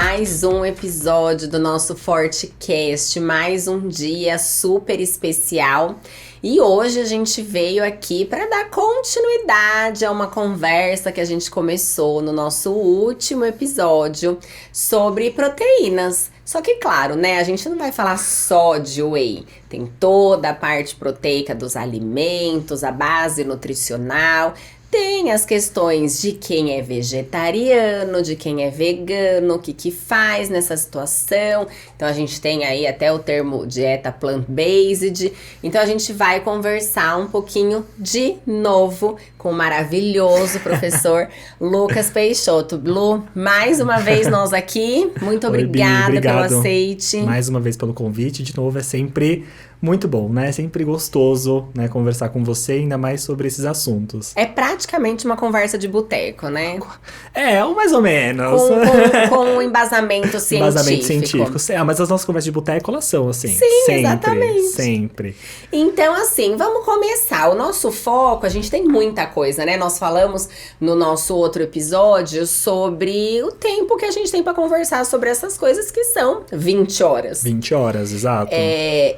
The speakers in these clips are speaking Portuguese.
mais um episódio do nosso Fortecast, mais um dia super especial. E hoje a gente veio aqui para dar continuidade a uma conversa que a gente começou no nosso último episódio sobre proteínas. Só que, claro, né, a gente não vai falar só de whey. Tem toda a parte proteica dos alimentos, a base nutricional. Tem as questões de quem é vegetariano, de quem é vegano, o que faz nessa situação. Então a gente tem aí até o termo dieta plant-based. Então a gente vai conversar um pouquinho de novo com o maravilhoso professor Lucas Peixoto. Lu, mais uma vez nós aqui. Muito obrigada pelo aceite. Mais uma vez pelo convite. De novo, é sempre muito bom, né? É sempre gostoso, né, conversar com você, ainda mais sobre esses assuntos. É praticamente uma conversa de boteco, né? É, ou mais ou menos. Com um embasamento científico. Embasamento científico. Mas as nossas conversas de boteco, elas são assim. Sim, sempre, exatamente. Sempre. Então, assim, vamos começar. O nosso foco, a gente tem muita coisa, né? Nós falamos no nosso outro episódio sobre o tempo que a gente tem pra conversar sobre essas coisas, que são 20 horas. 20 horas, exato.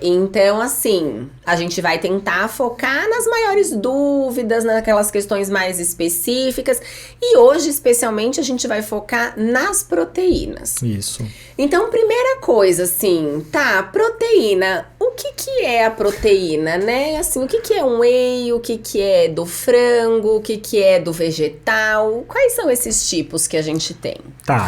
Então, assim, a gente vai tentar focar nas maiores dúvidas, naquelas questões mais específicas. E hoje, especialmente, a gente vai focar nas proteínas. Isso. Então, primeira coisa, assim, proteína. O que é a proteína, né? Assim, o que é um whey, o que é do frango, o que é do vegetal? Quais são esses tipos que a gente tem?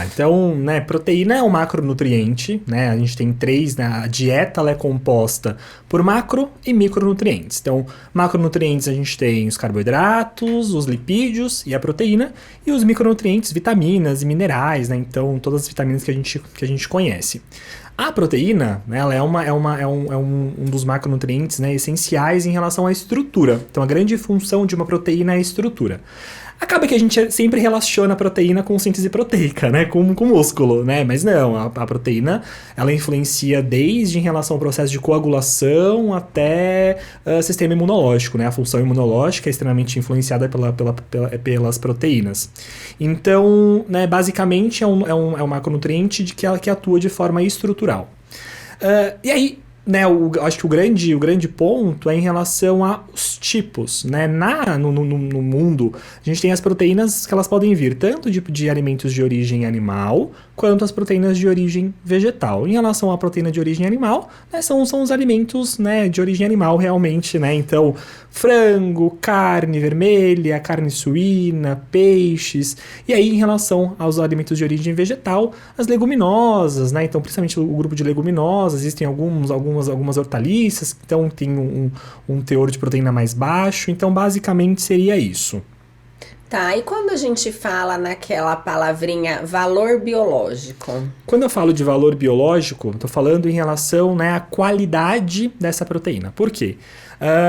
Então, né, proteína é um macronutriente, né? A gente tem três, né? A dieta, ela é composta por macro e micronutrientes. Então, macronutrientes a gente tem os carboidratos, os lipídios e a proteína, e os micronutrientes, vitaminas e minerais, né? Então, todas as vitaminas que a gente conhece. A proteína, né, ela é um dos macronutrientes, né, essenciais em relação à estrutura. Então, a grande função de uma proteína é a estrutura. Acaba que a gente sempre relaciona a proteína com síntese proteica, né? Com músculo, né? Mas não, a proteína, ela influencia desde em relação ao processo de coagulação até sistema imunológico, né? A função imunológica é extremamente influenciada pelas proteínas. Então, né, basicamente é um macronutriente que atua de forma estrutural. E aí, né, acho que o grande ponto é em relação aos tipos, né? No mundo, a gente tem as proteínas que elas podem vir tanto de alimentos de origem animal, quanto as proteínas de origem vegetal. Em relação à proteína de origem animal, né, são os alimentos, né, de origem animal realmente, né? Então, frango, carne vermelha, carne suína, peixes. E aí, em relação aos alimentos de origem vegetal, as leguminosas, né? Então, principalmente o grupo de leguminosas, existem algumas hortaliças, então tem um teor de proteína mais baixo. Então, basicamente, seria isso. E quando a gente fala naquela palavrinha valor biológico? Quando eu falo de valor biológico, estou falando em relação, né, à qualidade dessa proteína. Por quê?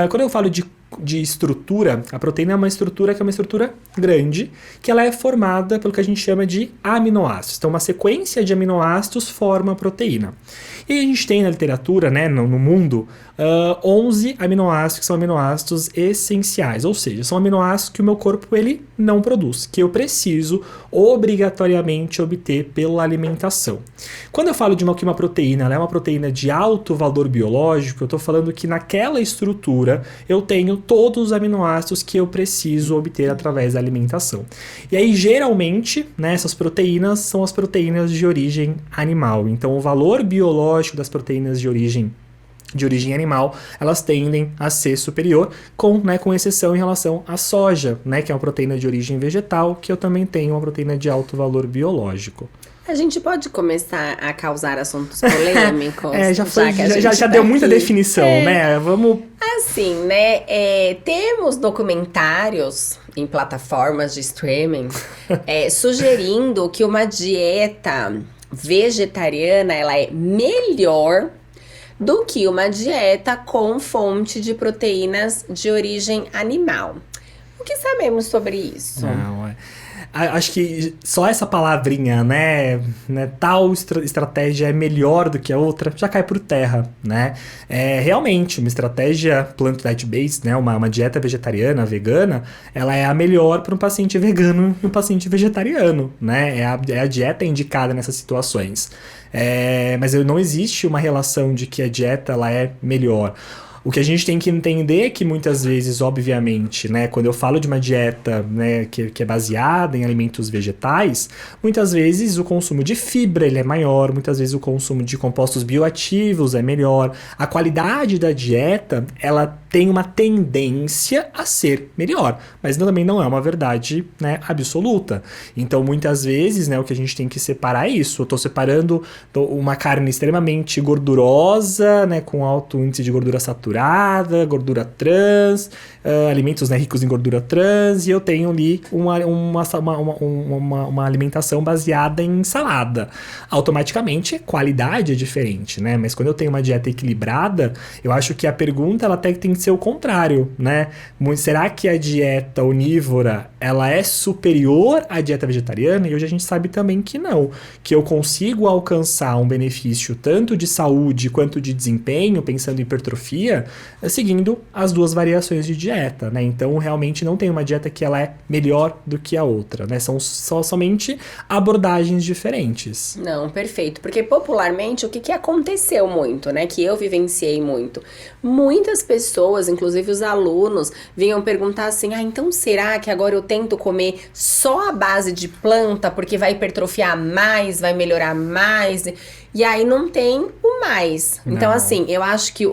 Quando eu falo de estrutura, a proteína é uma estrutura que é uma estrutura grande, que ela é formada pelo que a gente chama de aminoácidos. Então, uma sequência de aminoácidos forma a proteína. E a gente tem na literatura, né, no mundo, 11 aminoácidos que são aminoácidos essenciais, ou seja, são aminoácidos que o meu corpo ele não produz, que eu preciso obrigatoriamente obter pela alimentação. Quando eu falo de uma proteína, ela é uma proteína de alto valor biológico, eu estou falando que naquela estrutura eu tenho todos os aminoácidos que eu preciso obter através da alimentação. E aí, geralmente, né, essas proteínas são as proteínas de origem animal. Então, o valor biológico das proteínas de origem animal, elas tendem a ser superior, com exceção em relação à soja, né, que é uma proteína de origem vegetal, que eu também tenho uma proteína de alto valor biológico. A gente pode começar a causar assuntos polêmicos? Já deu muita definição, né? Vamos... Assim, né? Temos documentários em plataformas de streaming sugerindo que uma dieta vegetariana ela é melhor do que uma dieta com fonte de proteínas de origem animal. O que sabemos sobre isso? Não, Acho que só essa palavrinha, né, tal estratégia é melhor do que a outra, já cai por terra, né? Realmente, uma estratégia plant-based, né, uma dieta vegetariana, vegana, ela é a melhor para um paciente vegano e um paciente vegetariano, né? É a dieta indicada nessas situações. Mas não existe uma relação de que a dieta ela é melhor. O que a gente tem que entender é que muitas vezes, obviamente, né, quando eu falo de uma dieta, né, que é baseada em alimentos vegetais, muitas vezes o consumo de fibra ele é maior, muitas vezes o consumo de compostos bioativos é melhor. A qualidade da dieta, ela tem uma tendência a ser melhor, mas também não é uma verdade, né, absoluta. Então, muitas vezes, né, o que a gente tem que separar é isso. Eu estou separando uma carne extremamente gordurosa, né, com alto índice de gordura saturada, gordura trans, alimentos, né, ricos em gordura trans, e eu tenho ali uma alimentação baseada em salada. Automaticamente, a qualidade é diferente, né? Mas quando eu tenho uma dieta equilibrada, eu acho que a pergunta ela até tem que ser o contrário, né? Será que a dieta onívora ela é superior à dieta vegetariana? E hoje a gente sabe também que não, que eu consigo alcançar um benefício tanto de saúde quanto de desempenho, pensando em hipertrofia, seguindo as duas variações de dieta, né? Então, realmente não tem uma dieta que ela é melhor do que a outra, né? São somente abordagens diferentes. Não, perfeito. Porque popularmente, o que aconteceu muito, né? Que eu vivenciei muito. Muitas pessoas, inclusive os alunos, vinham perguntar assim, então será que agora eu tento comer só a base de planta porque vai hipertrofiar mais, vai melhorar mais? E aí não tem o mais. Não. Então, assim, eu acho que...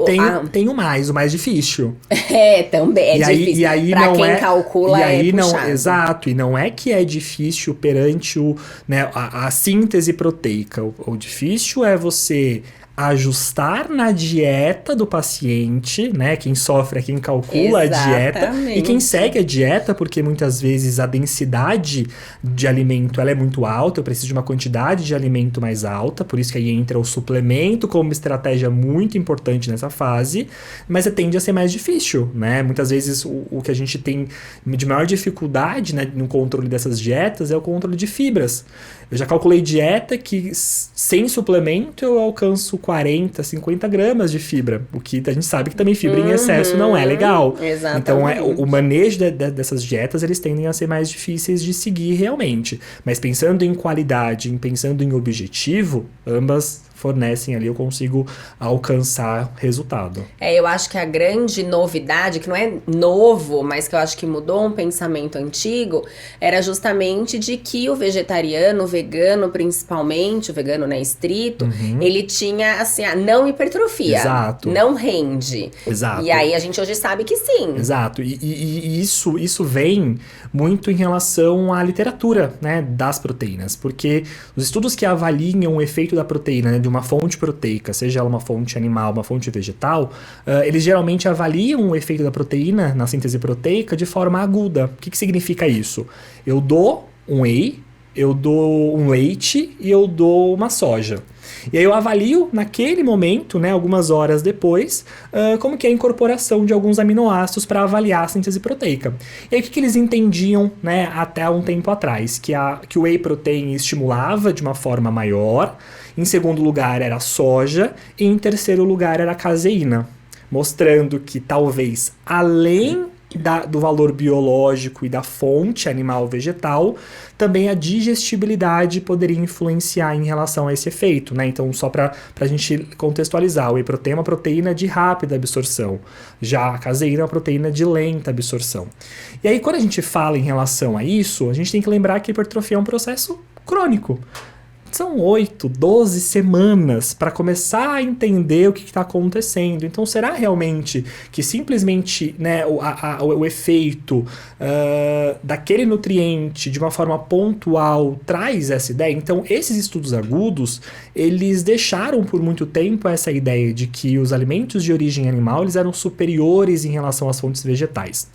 Tem o mais difícil. Também é difícil. E aí pra não quem calcula e aí não, puxado. exato, e não é que é difícil perante a síntese proteica. O difícil é você ajustar na dieta do paciente, né? Quem sofre é quem calcula a dieta e quem segue a dieta, porque muitas vezes a densidade de alimento ela é muito alta, eu preciso de uma quantidade de alimento mais alta, por isso que aí entra o suplemento como uma estratégia muito importante nessa fase, mas tende a ser mais difícil, né? Muitas vezes o que a gente tem de maior dificuldade, né, no controle dessas dietas é o controle de fibras. Eu já calculei dieta que sem suplemento eu alcanço 40, 50 gramas de fibra, o que a gente sabe que também fibra em excesso não é legal. Exatamente. Então o manejo dessas dietas, eles tendem a ser mais difíceis de seguir realmente. Mas pensando em qualidade, pensando em objetivo, ambas fornecem ali, eu consigo alcançar resultado. Eu acho que a grande novidade, que não é novo, mas que eu acho que mudou um pensamento antigo, era justamente de que o vegetariano, o vegano principalmente, o vegano, né, estrito, ele tinha, assim, a não hipertrofia. Exato. Não rende. Exato. E aí a gente hoje sabe que sim. Exato. E isso vem muito em relação à literatura, né, das proteínas, porque os estudos que avaliam o efeito da proteína, né, de uma fonte proteica, seja ela uma fonte animal, uma fonte vegetal, eles geralmente avaliam o efeito da proteína na síntese proteica de forma aguda. O que significa isso? Eu dou um whey, eu dou um leite e eu dou uma soja. E aí eu avalio naquele momento, né, algumas horas depois, como que é a incorporação de alguns aminoácidos para avaliar a síntese proteica. E aí o que eles entendiam, né, até um tempo atrás? Que o whey protein estimulava de uma forma maior, em segundo lugar era a soja e em terceiro lugar era a caseína, mostrando que talvez além do valor biológico e da fonte animal vegetal, também a digestibilidade poderia influenciar em relação a esse efeito, né? Então, só para a gente contextualizar, o whey protein é uma proteína de rápida absorção, já a caseína é uma proteína de lenta absorção. E aí, quando a gente fala em relação a isso, a gente tem que lembrar que a hipertrofia é um processo crônico. São 8, 12 semanas para começar a entender o que está acontecendo. Então, será realmente que simplesmente, né, o efeito daquele nutriente de uma forma pontual traz essa ideia? Então, esses estudos agudos, eles deixaram por muito tempo essa ideia de que os alimentos de origem animal eles eram superiores em relação às fontes vegetais.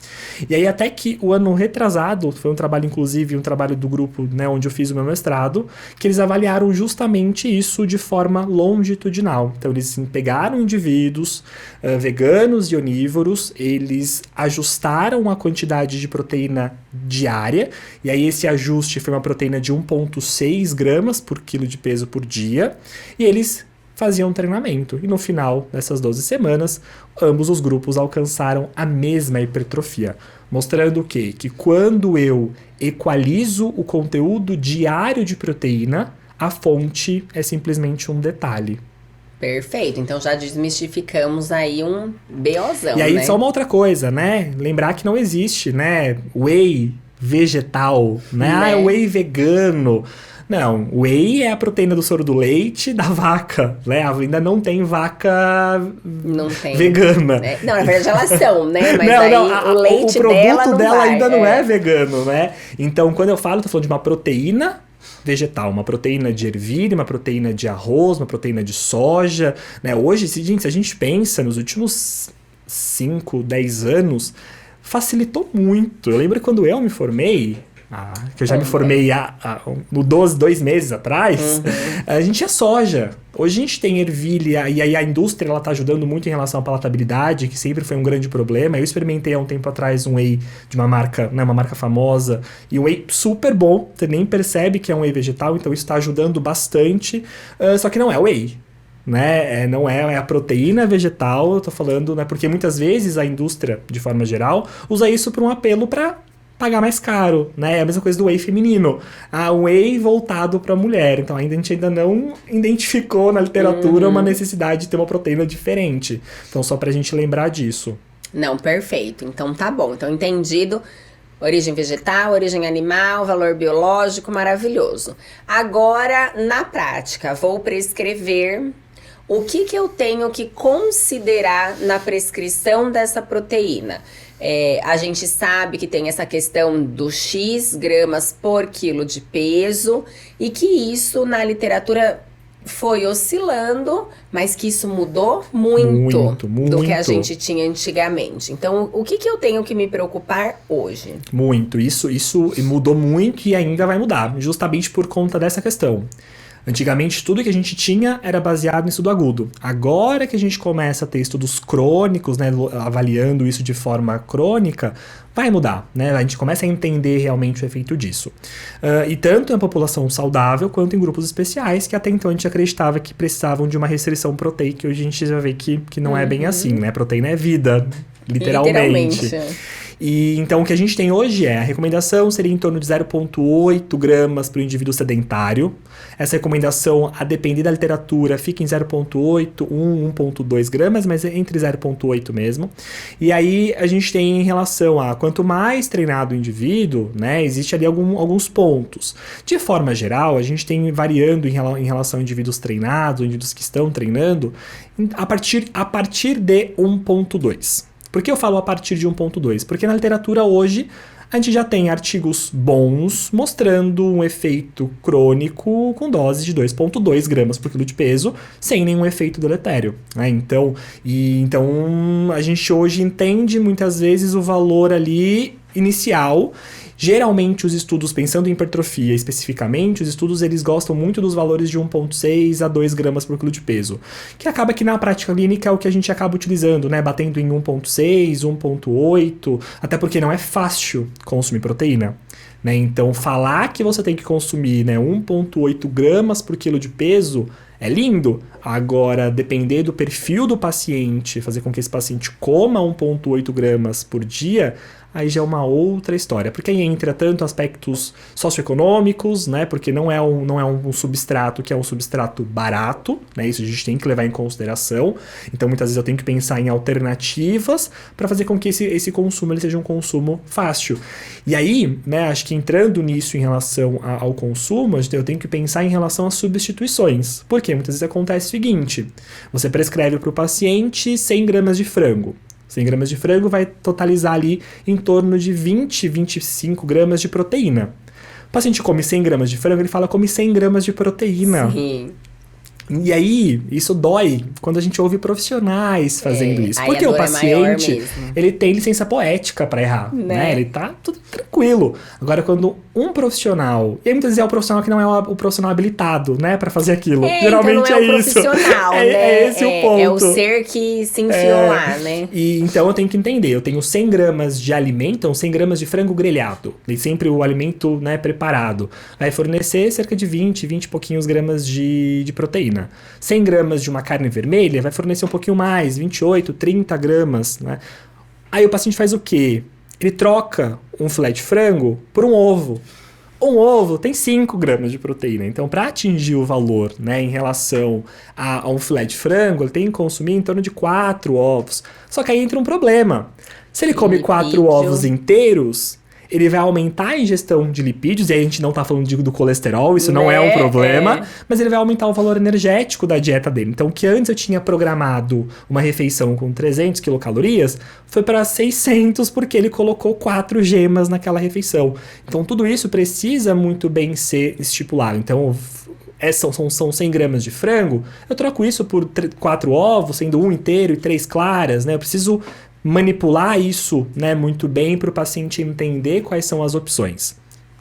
E aí, até que o ano retrasado, foi um trabalho, inclusive, um trabalho do grupo, né, onde eu fiz o meu mestrado, que eles avaliaram olharam justamente isso de forma longitudinal. Então, eles pegaram indivíduos veganos e onívoros, eles ajustaram a quantidade de proteína diária, e aí esse ajuste foi uma proteína de 1,6 gramas por quilo de peso por dia, e eles faziam treinamento. E no final dessas 12 semanas, ambos os grupos alcançaram a mesma hipertrofia. Mostrando o quê? Que quando eu equalizo o conteúdo diário de proteína, a fonte é simplesmente um detalhe. Perfeito, então já desmistificamos aí um BOzão, E aí, né? só uma outra coisa, né? Lembrar que não existe, né? Whey vegetal, né? Whey vegano. Não, whey é a proteína do soro do leite da vaca, né? Ainda não tem vaca vegana. Não, na verdade elas são, né? Mas o leite o produto dela ainda não é vegano, né? Então, quando eu tô falando de uma proteína vegetal, uma proteína de ervilha, uma proteína de arroz, uma proteína de soja, né? Hoje, se a gente pensa nos últimos 5, 10 anos, facilitou muito. Eu lembro quando eu me formei, que eu já me formei no 2 meses atrás, a gente tinha soja. Hoje a gente tem ervilha, e aí a indústria ela tá ajudando muito em relação à palatabilidade, que sempre foi um grande problema. Eu experimentei há um tempo atrás um whey de uma marca, né, uma marca famosa, e um whey super bom, você nem percebe que é um whey vegetal, então isso está ajudando bastante, só que não é whey. Né? Não é a proteína vegetal, eu tô falando, né? Porque muitas vezes a indústria, de forma geral, usa isso para um apelo para pagar mais caro, né? É a mesma coisa do whey feminino. O whey voltado para a mulher. Então, a gente ainda não identificou na literatura uma necessidade de ter uma proteína diferente. Então, só pra gente lembrar disso. Não, perfeito. Então, tá bom. Então, entendido. Origem vegetal, origem animal, valor biológico, maravilhoso. Agora, na prática, vou prescrever o que eu tenho que considerar na prescrição dessa proteína. A gente sabe que tem essa questão do X gramas por quilo de peso e que isso na literatura foi oscilando, mas que isso mudou muito do que a gente tinha antigamente. Então, o que eu tenho que me preocupar hoje? Muito. Isso mudou muito e ainda vai mudar, justamente por conta dessa questão. Antigamente, tudo que a gente tinha era baseado em estudo agudo. Agora que a gente começa a ter estudos crônicos, né, avaliando isso de forma crônica, vai mudar, né? A gente começa a entender realmente o efeito disso. E tanto em população saudável, quanto em grupos especiais, que até então a gente acreditava que precisavam de uma restrição proteica, e hoje a gente já vê que não é bem assim, né? Proteína é vida, literalmente. E então o que a gente tem hoje a recomendação seria em torno de 0,8 gramas para o indivíduo sedentário. Essa recomendação, a depender da literatura, fica em 0,8, 1,2 gramas, mas é entre 0,8 mesmo. E aí a gente tem em relação a quanto mais treinado o indivíduo, né, existe ali alguns pontos. De forma geral, a gente tem variando em relação a indivíduos treinados, indivíduos que estão treinando, a partir de 1,2. Por que eu falo a partir de 1,2? Porque na literatura hoje a gente já tem artigos bons mostrando um efeito crônico com doses de 2,2 gramas por quilo de peso, sem nenhum efeito deletério, né? Então a gente hoje entende muitas vezes o valor ali inicial. Geralmente os estudos, pensando em hipertrofia especificamente, os estudos eles gostam muito dos valores de 1,6 a 2 gramas por quilo de peso, que acaba que na prática clínica é o que a gente acaba utilizando, né? Batendo em 1,6, 1,8, até porque não é fácil consumir proteína, né? Então falar que você tem que consumir, né, 1,8 gramas por quilo de peso é lindo. Agora, depender do perfil do paciente, fazer com que esse paciente coma 1,8 gramas por dia, aí já é uma outra história. Porque aí entra tanto aspectos socioeconômicos, né? Porque não é um substrato que é um substrato barato, né? Isso a gente tem que levar em consideração. Então, muitas vezes eu tenho que pensar em alternativas para fazer com que esse consumo ele seja um consumo fácil. E aí, né, acho que entrando nisso em relação ao consumo, eu tenho que pensar em relação às substituições. Porque muitas vezes acontece o seguinte: você prescreve para o paciente 100 gramas de frango. 100 gramas de frango vai totalizar ali em torno de 20, 25 gramas de proteína. O paciente come 100 gramas de frango, ele fala come 100 gramas de proteína. Sim. E aí, isso dói quando a gente ouve profissionais fazendo isso. aí Porque a o dor é maior paciente, mesmo. ele tem licença poética pra errar, né? Ele tá tudo tranquilo. Agora, quando um profissional, e aí muitas vezes é o profissional que não é o profissional habilitado, né, pra fazer aquilo. Geralmente então não é o isso. profissional, né? É esse o ponto. É o ser que se enfiou lá, né? E então eu tenho que entender, eu tenho 100 gramas de alimento, então 100 gramas de frango grelhado, e sempre o alimento, né, preparado, vai fornecer cerca de 20 e pouquinhos gramas de proteína. 100 gramas de uma carne vermelha vai fornecer um pouquinho mais, 28, 30 gramas, né? Aí o paciente faz o quê? Ele troca um filé de frango por um ovo. Um ovo tem 5 gramas de proteína, então para atingir o valor, né, em relação a um filé de frango, ele tem que consumir em torno de 4 ovos. Só que aí entra um problema. Se ele come 4 ovos inteiros, ele vai aumentar a ingestão de lipídios, e aí a gente não tá falando do colesterol, isso não é um problema, mas ele vai aumentar o valor energético da dieta dele. Então, o que antes eu tinha programado uma refeição com 300 quilocalorias, foi para 600 porque ele colocou 4 gemas naquela refeição. Então, tudo isso precisa muito bem ser estipulado. Então, são 100 gramas de frango, eu troco isso por 4 ovos, sendo um inteiro e 3 claras, né? Eu preciso manipular isso, né, muito bem para o paciente entender quais são as opções.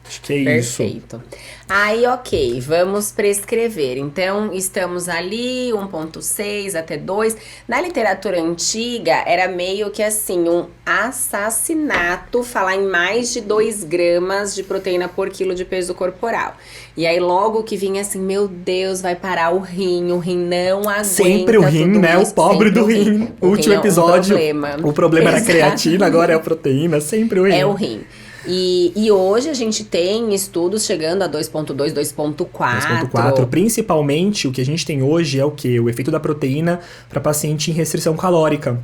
Acho que é isso. Perfeito. Aí, ok, vamos prescrever. Então, estamos ali, 1,6 até 2. Na literatura antiga, era meio que assim, um assassinato falar em mais de 2 gramas de proteína por quilo de peso corporal. E aí, logo que vinha assim, meu Deus, vai parar o rim não aguenta. Sempre o rim, né? Isso, o pobre do rim. O último episódio, o problema era a creatina, agora é a proteína, sempre o rim. É o rim. E hoje a gente tem estudos chegando a 2,2, 2,4. 2,4. Principalmente o que a gente tem hoje é o quê? O efeito da proteína para paciente em restrição calórica.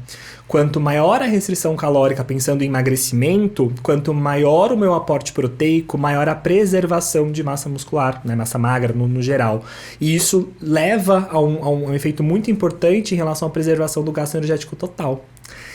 Quanto maior a restrição calórica pensando em emagrecimento, quanto maior o meu aporte proteico, maior a preservação de massa muscular, né? Massa magra no geral. E isso leva a um efeito muito importante em relação à preservação do gasto energético total.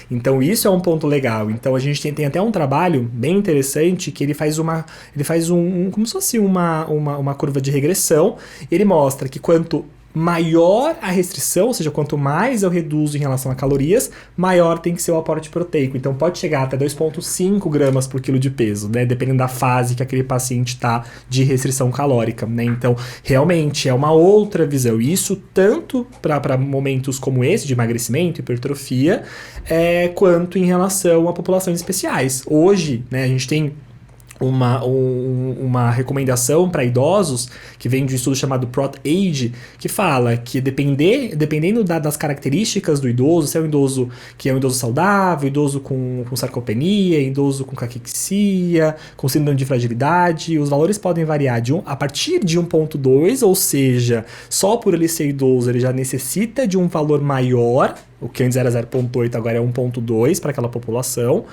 Então isso é um ponto legal. Então a gente tem até um trabalho bem interessante que ele faz como se fosse uma curva de regressão. Ele mostra que quanto maior a restrição, ou seja, quanto mais eu reduzo em relação a calorias, maior tem que ser o aporte proteico. Então pode chegar até 2,5 gramas por quilo de peso, né? Dependendo da fase que aquele paciente está de restrição calórica, né? Então, realmente é uma outra visão. E isso tanto para momentos como esse, de emagrecimento, hipertrofia, quanto em relação a populações especiais. Hoje, né, a gente tem uma recomendação para idosos que vem de um estudo chamado ProtAge, que fala que dependendo das características do idoso, se é um idoso que é um idoso saudável, idoso com sarcopenia, idoso com caquexia, com síndrome de fragilidade, os valores podem variar a partir de 1,2, ou seja, só por ele ser idoso ele já necessita de um valor maior. O que antes era 0,8, agora é 1,2 para aquela população.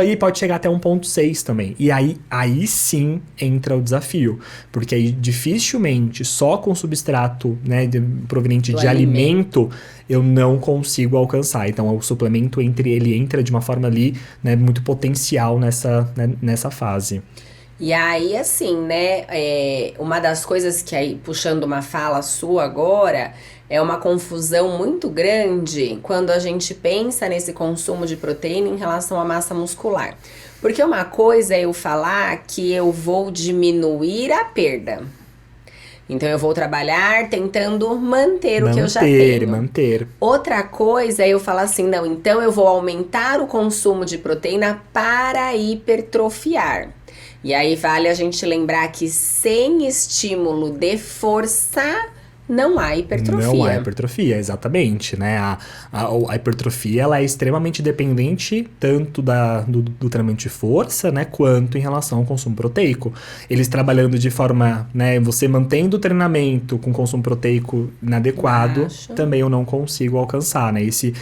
E pode chegar até 1,6 também. E aí sim entra o desafio. Porque aí dificilmente, só com substrato, né, proveniente de alimento, eu não consigo alcançar. Então o suplemento ele entra de uma forma ali, né, muito potencial nessa fase. E aí, assim, né, uma das coisas que aí, puxando uma fala sua agora, é uma confusão muito grande quando a gente pensa nesse consumo de proteína em relação à massa muscular. Porque uma coisa é eu falar que eu vou diminuir a perda. Então, eu vou trabalhar tentando manter o que eu já tenho. Manter. Outra coisa é eu falar assim, não, então eu vou aumentar o consumo de proteína para hipertrofiar. E aí vale a gente lembrar que sem estímulo de força não há hipertrofia. Não há hipertrofia, exatamente, né? A hipertrofia, ela é extremamente dependente tanto do treinamento de força, né, quanto em relação ao consumo proteico. Eles trabalhando de forma, né, você mantendo o treinamento com consumo proteico inadequado, também eu não consigo alcançar, né? Esse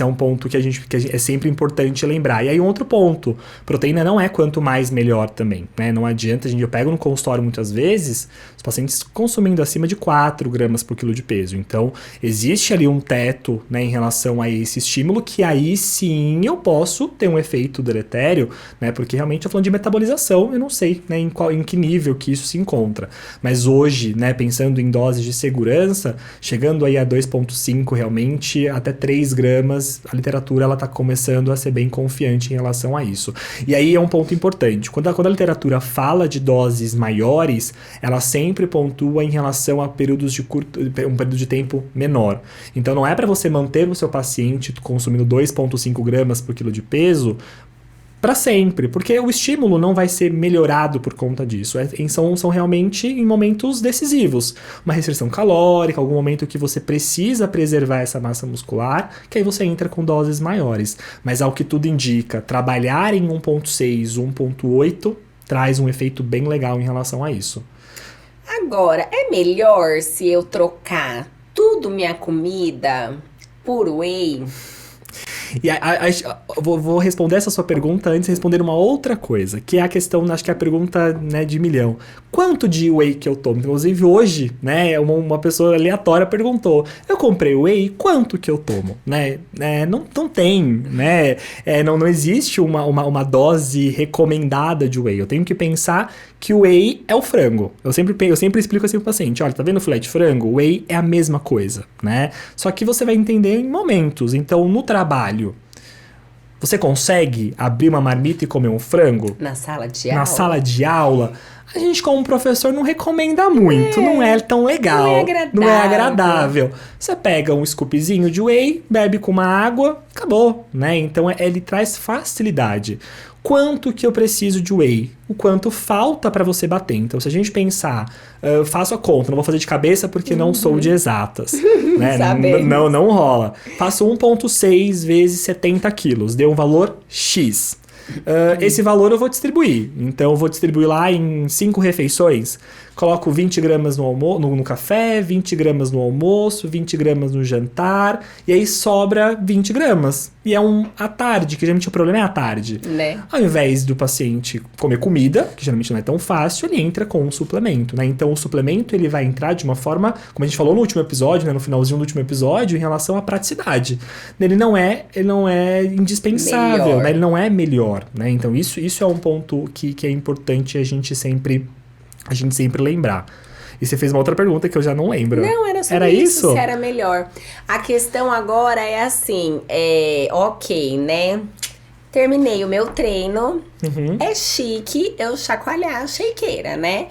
é um ponto que é sempre importante lembrar. E aí um outro ponto, proteína não é quanto mais melhor também, né? Não adianta, eu pego no consultório muitas vezes, os pacientes consumindo acima de 4 gramas gramas por quilo de peso. Então, existe ali um teto, né, em relação a esse estímulo, que aí sim eu posso ter um efeito deletério, né, porque realmente eu tô falando de metabolização, eu não sei, né, em que nível que isso se encontra. Mas hoje, né, pensando em doses de segurança, chegando aí a 2,5 realmente, até 3 gramas, a literatura ela tá começando a ser bem confiante em relação a isso. E aí é um ponto importante. Quando a literatura fala de doses maiores, ela sempre pontua em relação a períodos de um período de tempo menor. Então não é para você manter o seu paciente consumindo 2,5 gramas por quilo de peso para sempre, porque o estímulo não vai ser melhorado por conta disso. São realmente em momentos decisivos. Uma restrição calórica, algum momento que você precisa preservar essa massa muscular, que aí você entra com doses maiores. Mas ao que tudo indica, trabalhar em 1,6, 1,8 traz um efeito bem legal em relação a isso. Agora, é melhor se eu trocar tudo minha comida por whey? E vou responder essa sua pergunta antes de responder uma outra coisa, que é a questão, acho que é a pergunta, né, de milhão. Quanto de whey que eu tomo? Inclusive hoje, né, uma pessoa aleatória perguntou, eu comprei whey, quanto que eu tomo? Né? Não tem, né? Não existe uma dose recomendada de whey. Eu tenho que pensar que o whey é o frango. Eu sempre explico assim pro paciente, olha, tá vendo o filé de frango? O whey é a mesma coisa, né? Só que você vai entender em momentos. Então, no trabalho, você consegue abrir uma marmita e comer um frango? Na sala de aula? Na sala de aula, a gente como professor não recomenda muito, não é tão legal. Não é agradável. Você pega um scoopzinho de whey, bebe com uma água, acabou, né? Então ele traz facilidade. Quanto que eu preciso de whey? O quanto falta para você bater. Então, se a gente pensar, eu faço a conta, não vou fazer de cabeça porque não sou de exatas. Né? Não rola. Faço 1,6 vezes 70 quilos, deu um valor X. Esse valor eu vou distribuir. Então, eu vou distribuir lá em 5 refeições. Coloco 20 gramas no café, 20 gramas no almoço, 20 gramas no jantar, e aí sobra 20 gramas. E é à tarde, que geralmente o problema é à tarde. Né? Ao invés do paciente comer comida, que geralmente não é tão fácil, ele entra com um suplemento, né? Então o suplemento ele vai entrar de uma forma, como a gente falou no último episódio, né? No finalzinho do último episódio, em relação à praticidade. Ele não é indispensável, né? Ele não é melhor, né? Então isso é um ponto que é importante a gente sempre lembrar. E você fez uma outra pergunta que eu já não lembro. Não, era sobre isso? Se era melhor. A questão agora é assim, ok, né? Terminei o meu treino. É chique eu chacoalhar a shakeira, né?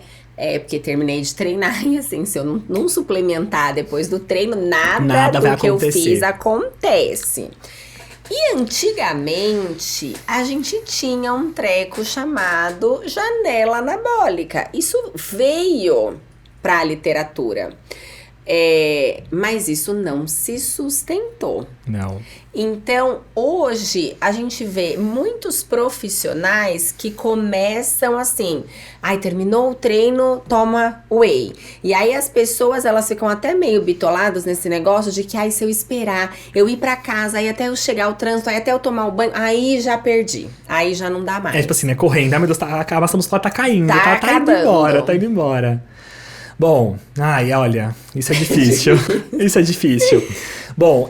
Porque terminei de treinar e assim, se eu não suplementar depois do treino, nada do que eu fiz acontece. E antigamente, a gente tinha um treco chamado janela anabólica. Isso veio para a literatura. Mas isso não se sustentou. Não. Então, hoje, a gente vê muitos profissionais que começam assim, terminou o treino, toma whey. E aí as pessoas, elas ficam até meio bitoladas nesse negócio de que, se eu esperar, eu ir pra casa, aí até eu chegar ao trânsito, aí até eu tomar o banho, aí já perdi. Aí já não dá mais. Tipo assim, né, correndo, meu Deus, a massa muscular tá caindo, tá indo embora. Bom, olha, isso é difícil. Isso é difícil. Bom,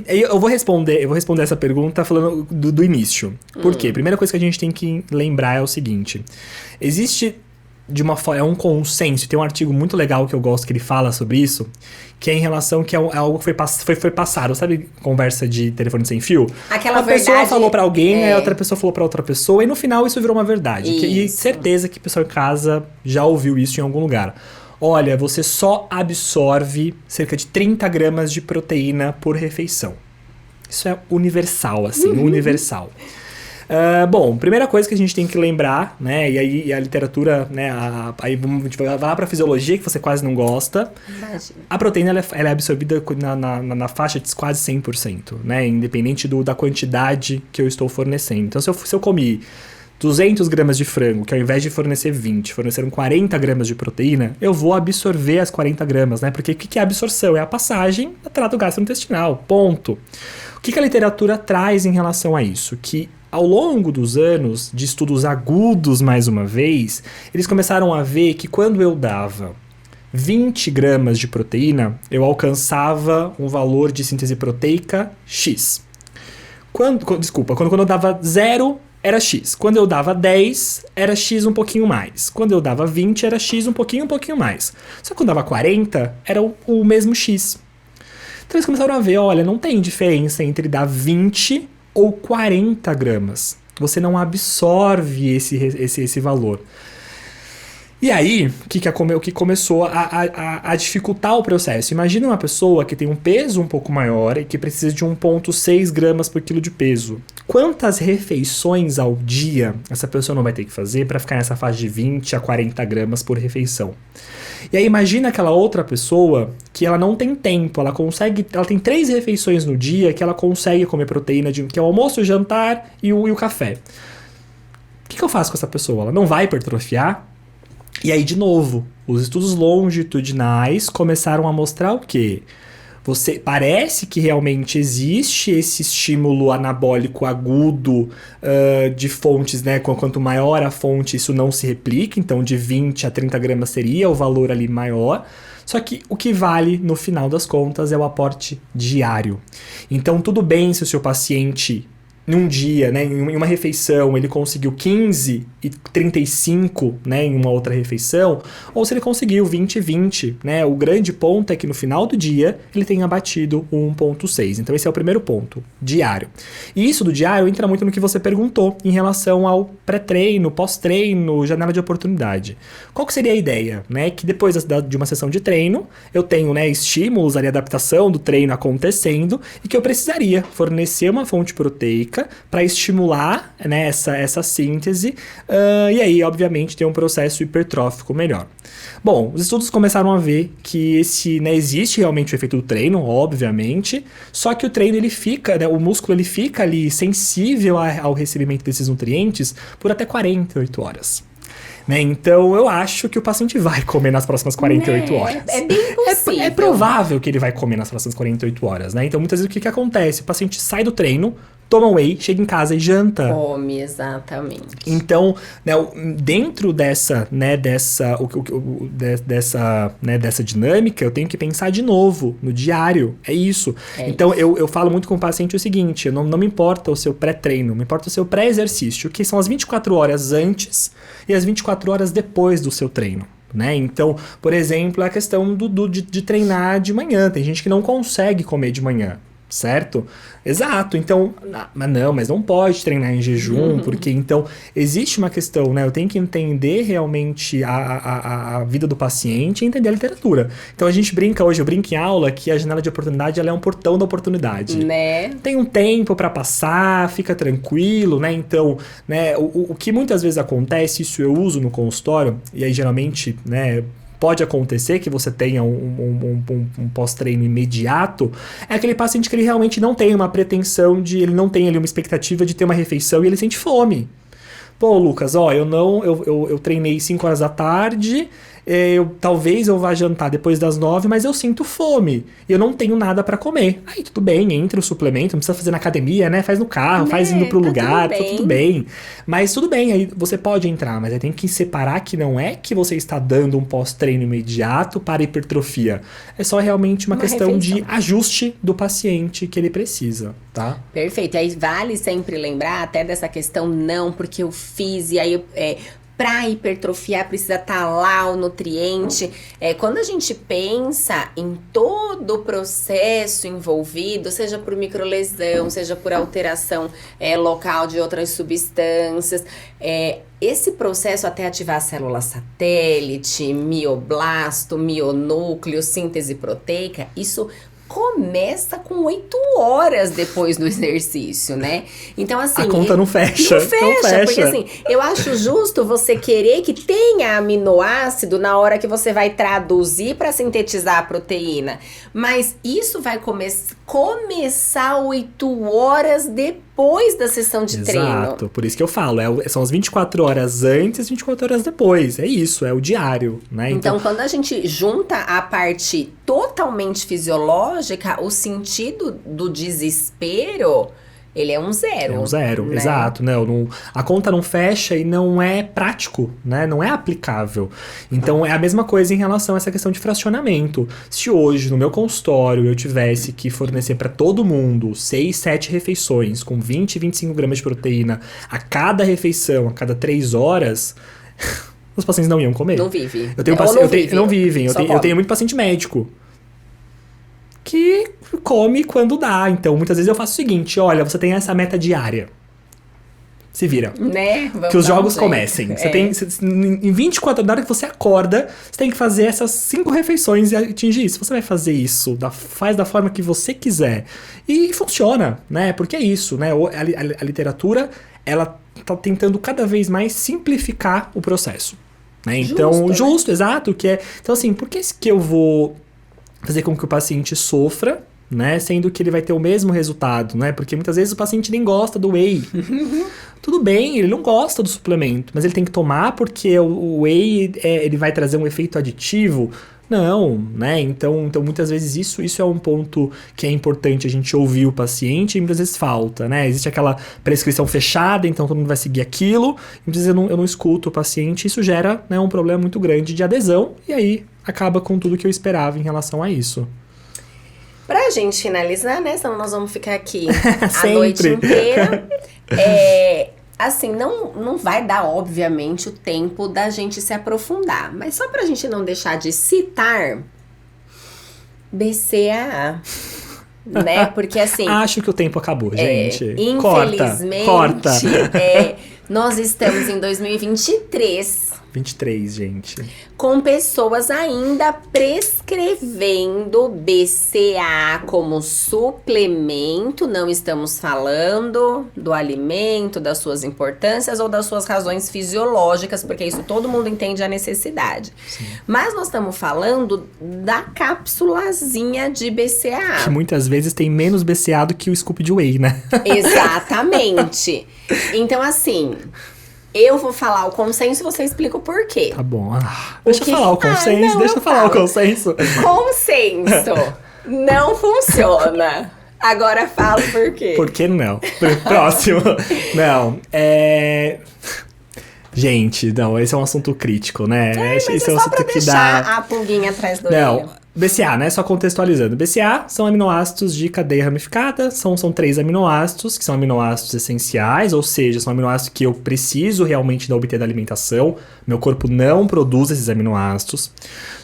eu vou responder essa pergunta falando do início. Por quê? Primeira coisa que a gente tem que lembrar é o seguinte. Existe um consenso, tem um artigo muito legal que eu gosto que ele fala sobre isso, que é em relação que é algo que foi passado, sabe, conversa de telefone sem fio? Aquela verdade. Uma pessoa falou pra alguém, aí outra pessoa falou pra outra pessoa, e no final isso virou uma verdade. E certeza que o pessoal em casa já ouviu isso em algum lugar. Olha, você só absorve cerca de 30 gramas de proteína por refeição. Isso é universal, assim, universal. Bom, primeira coisa que a gente tem que lembrar, né, e aí a literatura, né, aí a gente vai lá pra fisiologia, que você quase não gosta. Imagina. A proteína, ela é absorvida na faixa de quase 100%, né, independente da quantidade que eu estou fornecendo. Então, se eu comi 200 gramas de frango, que ao invés de fornecer 20, forneceram 40 gramas de proteína, eu vou absorver as 40 gramas, né? Porque o que é a absorção? É a passagem do trato gastrointestinal, ponto. O que a literatura traz em relação a isso? Que ao longo dos anos, de estudos agudos mais uma vez, eles começaram a ver que quando eu dava 20 gramas de proteína, eu alcançava um valor de síntese proteica X. Quando eu dava 0, era X. Quando eu dava 10, era X um pouquinho mais. Quando eu dava 20, era X um pouquinho mais. Só que quando eu dava 40, era o mesmo X. Então eles começaram a ver, olha, não tem diferença entre dar 20 ou 40 gramas. Você não absorve esse valor. E aí, o que começou a dificultar o processo? Imagina uma pessoa que tem um peso um pouco maior e que precisa de 1,6 gramas por quilo de peso. Quantas refeições ao dia essa pessoa não vai ter que fazer para ficar nessa faixa de 20 a 40 gramas por refeição? E aí imagina aquela outra pessoa que ela não tem tempo, ela tem 3 refeições no dia que ela consegue comer proteína, que é o almoço, o jantar e o café. O que eu faço com essa pessoa? Ela não vai hipertrofiar? E aí, de novo, os estudos longitudinais começaram a mostrar o quê? Parece que realmente existe esse estímulo anabólico agudo de fontes, né? Quanto maior a fonte, isso não se replica. Então, de 20 a 30 gramas seria o valor ali maior. Só que o que vale, no final das contas, é o aporte diário. Então, tudo bem se o seu paciente, num dia, né, em uma refeição, ele conseguiu 15 e 35, né, em uma outra refeição, ou se ele conseguiu 20 e 20, né, o grande ponto é que no final do dia ele tenha batido o 1,6. Então esse é o primeiro ponto, diário. E isso do diário entra muito no que você perguntou em relação ao pré-treino, pós-treino, janela de oportunidade. Qual que seria a ideia? Né, que depois de uma sessão de treino, eu tenho, né, estímulos ali, adaptação do treino acontecendo, e que eu precisaria fornecer uma fonte proteica para estimular, né, essa síntese, e aí, obviamente, tem um processo hipertrófico melhor. Bom, os estudos começaram a ver que existe realmente o efeito do treino, obviamente, só que o treino, ele fica, né, o músculo, ele fica ali sensível ao recebimento desses nutrientes por até 48 horas. Né? Então, eu acho que o paciente vai comer nas próximas 48 horas. É bem possível. É provável que ele vai comer nas próximas 48 horas, né? Então, muitas vezes, o que acontece? O paciente sai do treino, toma whey, chega em casa e janta. Come, exatamente. Então, né, dentro dessa dinâmica, eu tenho que pensar de novo no diário. É isso. Então, eu falo muito com o paciente o seguinte, não me importa o seu pré-treino, me importa o seu pré-exercício, que são as 24 horas antes e as 24 horas depois do seu treino. Né? Então, por exemplo, a questão de treinar de manhã. Tem gente que não consegue comer de manhã. Certo? Exato. Então, mas não pode treinar em jejum, porque então existe uma questão, né? Eu tenho que entender realmente a vida do paciente e entender a literatura. Então a gente brinca hoje, eu brinco em aula que a janela de oportunidade, ela é um portão da oportunidade. Né? Tem um tempo para passar, fica tranquilo, né? Então, né, o que muitas vezes acontece, isso eu uso no consultório, e aí geralmente, né, pode acontecer que você tenha um pós-treino imediato, é aquele paciente que ele realmente não tem uma pretensão ele não tem ali uma expectativa de ter uma refeição e ele sente fome. Pô, Lucas, eu treinei 5 horas da tarde, talvez eu vá jantar depois das 9, mas eu sinto fome. E eu não tenho nada pra comer. Aí tudo bem, entra o suplemento, não precisa fazer na academia, né? Faz no carro, faz indo pro lugar, tudo bem. Mas tudo bem, aí você pode entrar, mas aí tem que separar que não é que você está dando um pós-treino imediato para hipertrofia. É só realmente uma questão refeição de ajuste do paciente que ele precisa, tá? Perfeito. E aí vale sempre lembrar até dessa questão, não, porque eu fiz e aí para hipertrofiar precisa estar lá o nutriente. Quando a gente pensa em todo o processo envolvido, seja por microlesão, seja por alteração local de outras substâncias, esse processo até ativar a célula satélite, mioblasto, mionúcleo, síntese proteica, isso começa com 8 horas depois do exercício, né? Então, assim... A conta não fecha. Não fecha, porque assim, eu acho justo você querer que tenha aminoácido na hora que você vai traduzir para sintetizar a proteína. Mas isso vai começar 8 horas depois da sessão de treino. Exato, por isso que eu falo, são as 24 horas antes e 24 horas depois. É isso, é o diário, né? Então, quando a gente junta a parte totalmente fisiológica, o sentido do desespero, ele é um zero. É um zero, né? exato. A conta não fecha e não é prático, né? Não é aplicável. Então, é a mesma coisa em relação a essa questão de fracionamento. Se hoje, no meu consultório, eu tivesse que fornecer para todo mundo 6, 7 refeições com 20, 25 gramas de proteína a cada refeição, a cada 3 horas... Os pacientes não iam comer. Não vive. Não vivem. Eu tenho muito paciente médico que come quando dá. Então, muitas vezes eu faço o seguinte: olha, você tem essa meta diária. Se vira. Né? Vamos que os jogos comecem. Em 24 horas, na hora que você acorda, você tem que fazer essas 5 refeições e atingir isso. Você vai fazer isso, faz da forma que você quiser. E funciona, né? Porque é isso, né? A literatura, ela tá tentando cada vez mais simplificar o processo. Né? Então, justo, exato. Então, assim, por que eu vou fazer com que o paciente sofra, né? Sendo que ele vai ter o mesmo resultado, né? Porque muitas vezes o paciente nem gosta do whey. Tudo bem, ele não gosta do suplemento, mas ele tem que tomar porque o whey ele vai trazer um efeito aditivo. Não, né? Então muitas vezes isso é um ponto que é importante a gente ouvir o paciente e muitas vezes falta, né? Existe aquela prescrição fechada, então todo mundo vai seguir aquilo, e muitas vezes eu não escuto o paciente, isso gera, né, um problema muito grande de adesão, e aí acaba com tudo que eu esperava em relação a isso. Pra gente finalizar, né? Senão nós vamos ficar aqui a noite inteira. Assim, não vai dar, obviamente, o tempo da gente se aprofundar. Mas só pra gente não deixar de citar BCAA, né? Porque assim... Acho que o tempo acabou, gente. Infelizmente, Corta. nós estamos em 2023... 23, gente. Com pessoas ainda prescrevendo BCAA como suplemento. Não estamos falando do alimento, das suas importâncias ou das suas razões fisiológicas, porque isso todo mundo entende a necessidade. Sim. Mas nós estamos falando da cápsulazinha de BCAA. Que muitas vezes tem menos BCAA do que o scoop de whey, né? Exatamente. Então, assim... Eu vou falar o consenso e você explica o porquê. Tá bom. Deixa eu falar o consenso. Deixa eu falar o consenso. Consenso não funciona. Agora fala por quê. Por que não? Próximo. Não, Gente, não, esse é um assunto crítico, né? Mas esse é um só assunto pra que deixar dá... a pulguinha atrás do olho. Não, BCA, né? Só contextualizando. BCA são aminoácidos de cadeia ramificada, são 3 aminoácidos, que são aminoácidos essenciais, ou seja, são aminoácidos que eu preciso realmente obter da alimentação. Meu corpo não produz esses aminoácidos.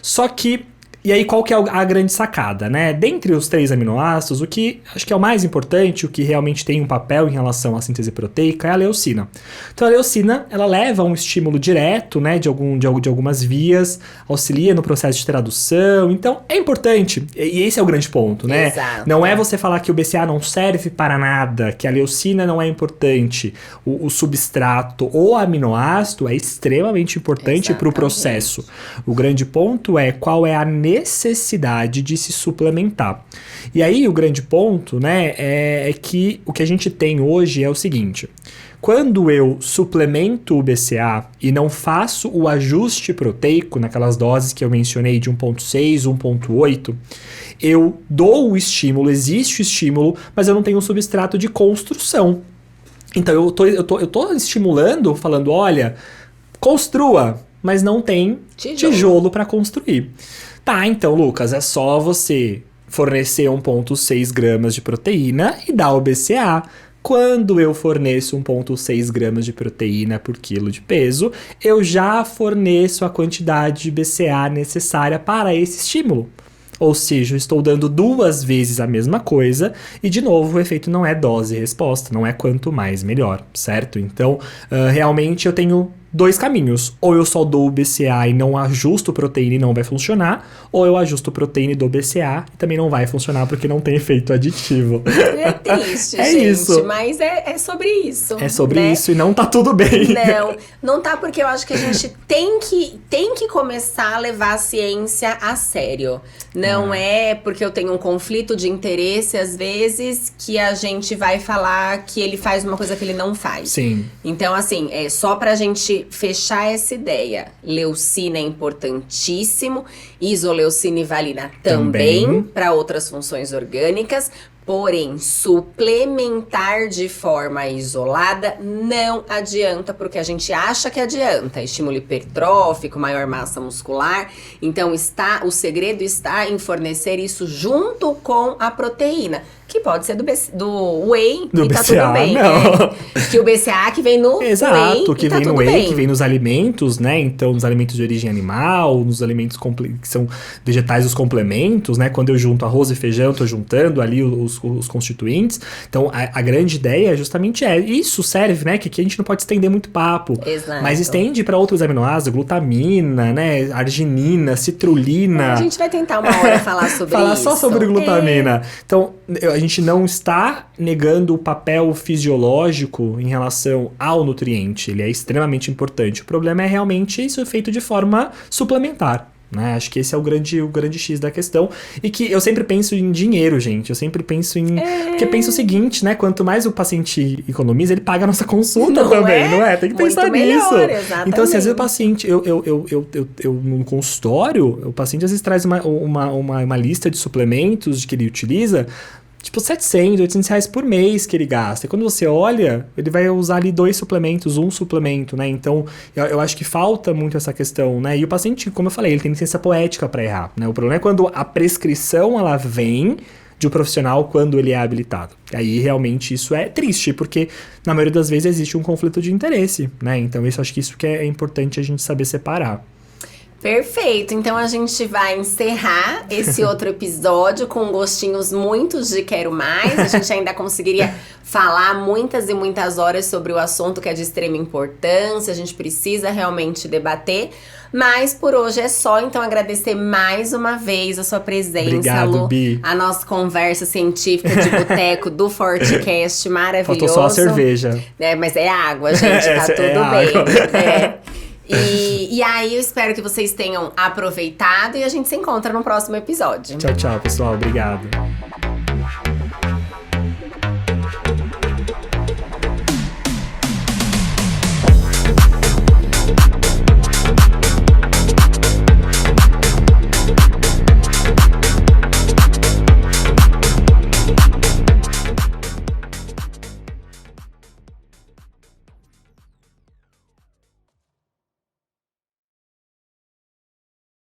Só que... E aí, qual que é a grande sacada, né? Dentre os 3 aminoácidos, o que acho que é o mais importante, o que realmente tem um papel em relação à síntese proteica, é a leucina. Então, a leucina, ela leva um estímulo direto, né, de algumas vias, auxilia no processo de tradução. Então, é importante. E esse é o grande ponto, né? Exato. Não é você falar que o BCA não serve para nada, que a leucina não é importante. O substrato ou aminoácido é extremamente importante para o processo. O grande ponto é qual é a necessidade de se suplementar. E aí o grande ponto, né, é que o que a gente tem hoje é o seguinte: quando eu suplemento o BCA e não faço o ajuste proteico naquelas doses que eu mencionei de 1.6, 1.8, eu dou o estímulo, existe o estímulo, mas eu não tenho um substrato de construção. Então eu tô estimulando, falando, olha, construa, mas não tem tijolo para construir. Tá, então, Lucas, é só você fornecer 1.6 gramas de proteína e dar o BCA. Quando eu forneço 1.6 gramas de proteína por quilo de peso, eu já forneço a quantidade de BCA necessária para esse estímulo. Ou seja, eu estou dando 2 vezes a mesma coisa e, de novo, o efeito não é dose e resposta, não é quanto mais melhor, certo? Então, realmente eu tenho 2 caminhos. Ou eu só dou o BCA e não ajusto proteína e não vai funcionar, ou eu ajusto proteína e dou BCA e também não vai funcionar porque não tem efeito aditivo. É triste, é gente, isso. Mas é sobre isso. É sobre né? isso e não tá tudo bem. Não tá, porque eu acho que a gente tem que começar a levar a ciência a sério. Não é porque eu tenho um conflito de interesse, às vezes, que a gente vai falar que ele faz uma coisa que ele não faz. Sim. Então, assim, é só pra gente fechar essa ideia. Leucina é importantíssimo, isoleucina e valina também para outras funções orgânicas. Porém, suplementar de forma isolada não adianta, porque a gente acha que adianta. Estímulo hipertrófico, maior massa muscular. Então, o segredo está em fornecer isso junto com a proteína. Que pode ser do whey, do e BCA, tá tudo bem. não. Que o BCA que vem no Exato, whey, que e tá vem no tudo whey, bem. que vem nos alimentos, né? Então, nos alimentos de origem animal, nos alimentos que são vegetais, os complementos, né? Quando eu junto arroz e feijão, tô juntando ali os constituintes. Então, a grande ideia justamente isso serve, né? Que aqui a gente não pode estender muito papo. Exato. Mas estende para outros aminoácidos, glutamina, né? Arginina, citrulina. A gente vai tentar uma hora falar sobre Falar isso. só sobre glutamina. Então, a gente não está negando o papel fisiológico em relação ao nutriente. Ele é extremamente importante. O problema é realmente isso feito de forma suplementar. Né? Acho que esse é o grande X da questão. E que eu sempre penso em dinheiro, gente. Eu sempre penso em... Porque penso o seguinte, né? Quanto mais o paciente economiza, ele paga a nossa consulta também, não é? Tem que pensar nisso. Exatamente. Então, assim, às vezes o paciente... Eu no consultório, o paciente às vezes traz uma lista de suplementos que ele utiliza... Tipo, 700, 800 reais por mês que ele gasta. E quando você olha, ele vai usar ali 2 suplementos, um suplemento, né? Então, eu acho que falta muito essa questão, né? E o paciente, como eu falei, ele tem licença poética para errar, né? O problema é quando a prescrição, ela vem de um profissional quando ele é habilitado. Aí, realmente, isso é triste, porque na maioria das vezes existe um conflito de interesse, né? Então, isso acho que isso que é importante a gente saber separar. Perfeito, então a gente vai encerrar esse outro episódio com gostinhos muitos de quero mais. A gente ainda conseguiria falar muitas e muitas horas sobre o assunto que é de extrema importância, a gente precisa realmente debater. Mas por hoje é só, então agradecer mais uma vez a sua presença, Obrigado, Lu. Bi. A nossa conversa científica de boteco do Fortecast, maravilhoso. Faltou só a cerveja. Mas é água, gente, tá tudo bem. E aí eu espero que vocês tenham aproveitado e a gente se encontra no próximo episódio. Tchau, tchau, pessoal. Obrigado.